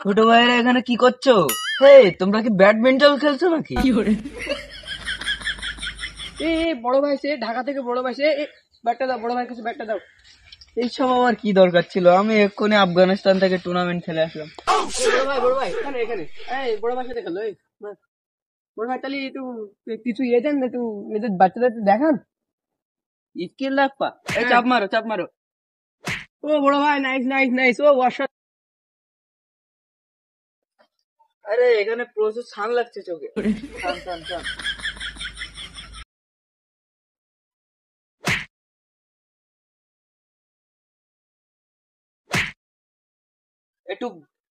ছোট ভাইরা এখানে কি করছো? হে, তোমরা কি ব্যাডমিন্টন খেলছো নাকি? এ বড় ভাই সে ঢাকা থেকে বড় ভাই সে ব্যাটটা দাও, বড় ভাই কাছে ব্যাটটা দাও। এইসব আমার কি দরকার ছিল? আমি এক্ষুনি আফগানিস্তান থেকে টুর্নামেন্ট খেলে আসলাম। বড় ভাই এখানে এখানে এই বড় ভাই সাথে খেলো। এই বড় ভাই তাহলে একটু কিছু ইয়ে দেন না, একটু এদের বাচ্চাদের একটু দেখান। স্কিল রাখবা? এই চাপ মারো, চাপ মারো। ও বড় ভাই নাইস নাইস নাইস, ও অসাধারণ। আরে এখানে প্রচুর ছান লাগছে চোখে। ছান ছান ছান। একটু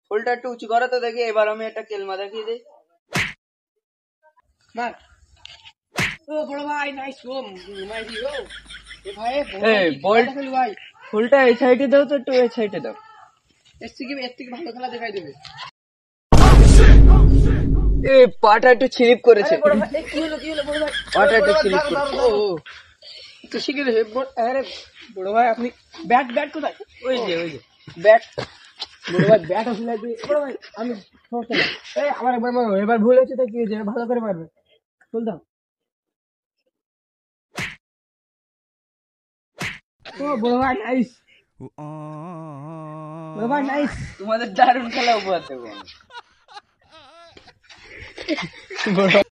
ফুলটা একটু উঁচু করো তো দেখি, এবার আমি একটা কেলমা দেখিয়ে দিই। মার। ও বড় ভাই নাইস, ও মাইরি ও এ ভাই এই বল, খেলু ভাই। ফুলটা এই সাইডে দাও তো, একটু এই সাইডে দাও। এর থেকে ভালো খেলা দেখাই দেবে। এই পাটা একটু স্লিপ করেছে। বড় ভাই কি হলো কি হলো বড় ভাই? পাটা একটু স্লিপ করেছে। ও তো শিখে গেছে। আরে বড় ভাই আপনি ব্যাট ব্যাট কোথায়? ওই যে ওই যে ব্যাট। বড় ভাই ব্যাট আসলে বড় ভাই আমি সমস্যা নেই। এই আমার একবার মারো, এবার ভুল হয়েছে তো কি হয়েছে, ভালো করে মারবে। চল দাও। ও বড় ভাই নাইস, বড় ভাই নাইস। তোমাদের দারুণ খেলা উপহার দেবো আমি।